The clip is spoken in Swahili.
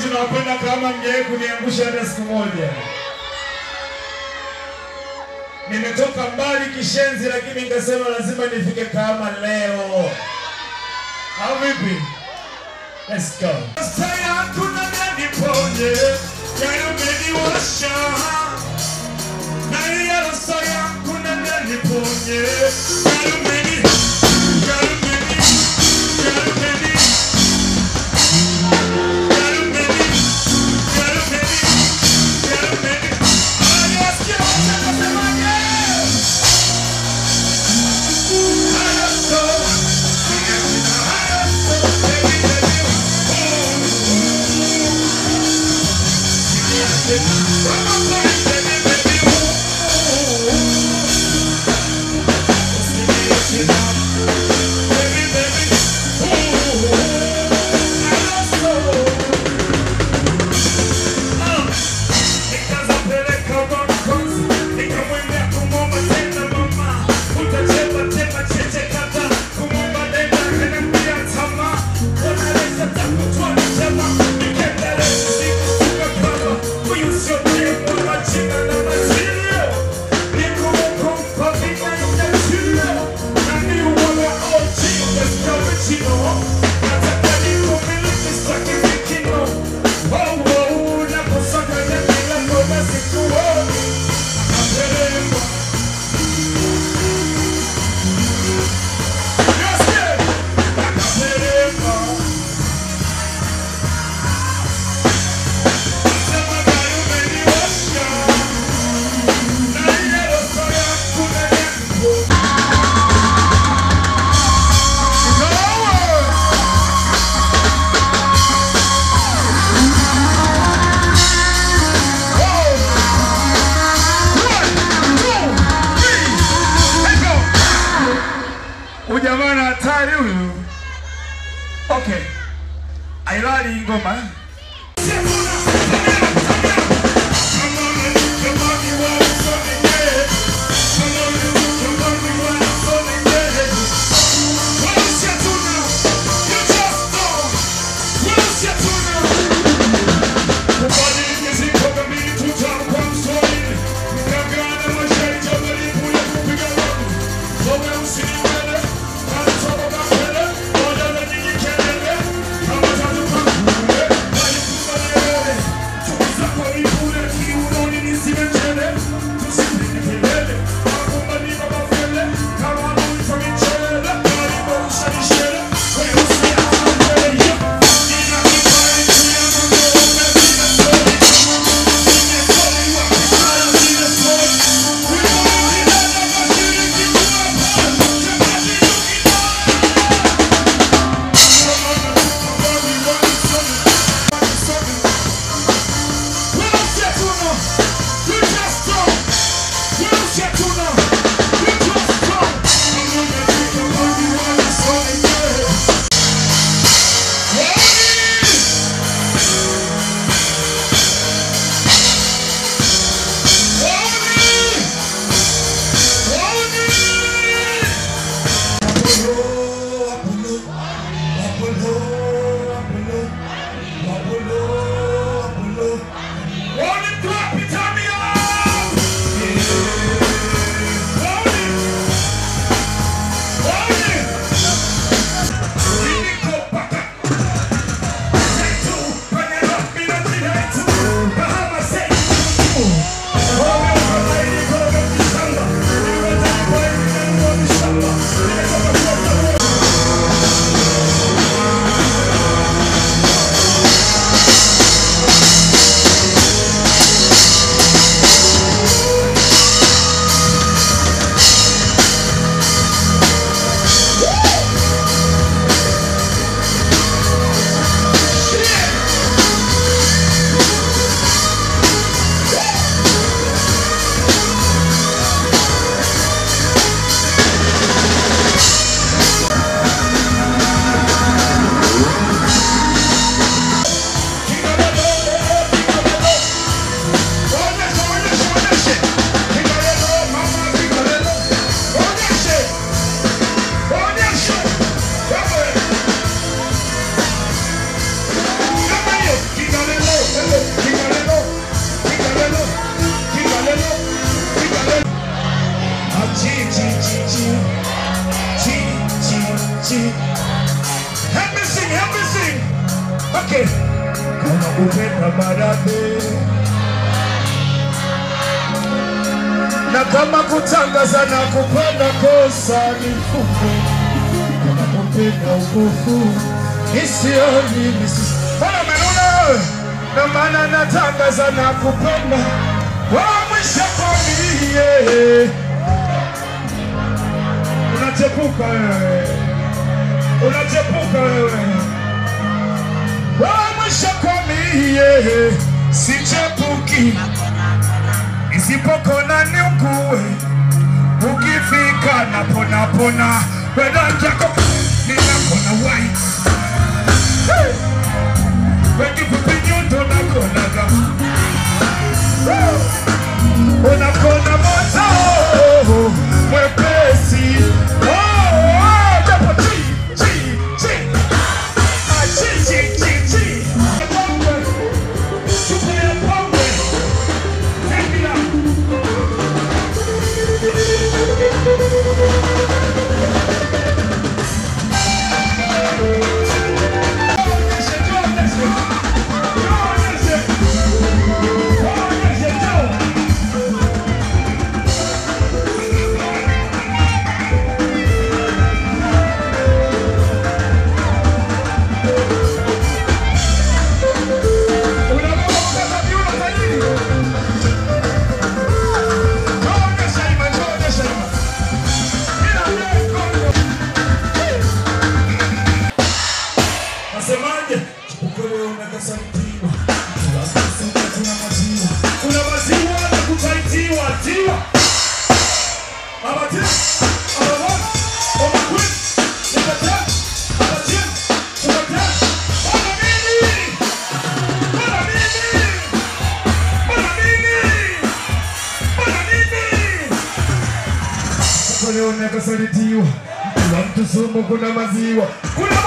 Tunapenda kama mjae kuniangusha hata siku moja. Nimetoka mbali kishenzi lakini nikasema lazima nifike kama leo. Au vipi? Let's go. Saya kuna nani ponye, yayo umeniwasha. Na yalo saya kuna nani ponye, yayo umeni. Ujamana hatari huyu. Okay. Ailali ngoma. Okay. Kama kupenda maradhi na kama kutangaza na kupenda kosa ni fuko. Kama kupenda upofu isioni misi. Bwana menuna na maana natangaza na kupenda wa mwisho kwa mie. Unachepuka wewe, unachepuka wewe. Wa mwisho kwa mie sichepuki. Isipokona ni ukue. Ukifika napona pona. Weda jako ninakona white. Wengi pupinyundo nakonaga. Unakona moto mwepesi. Japo chi. Chi. Chupa ya pombe. Take it out. Kuna maziwa na kutaitiwa tiwa. Abatia, abawan, omakwin, nipata, abatia, chupata. Bana nini? Kule unakasalitiwa. Kula mtu sumu kuna maziwa. Kuna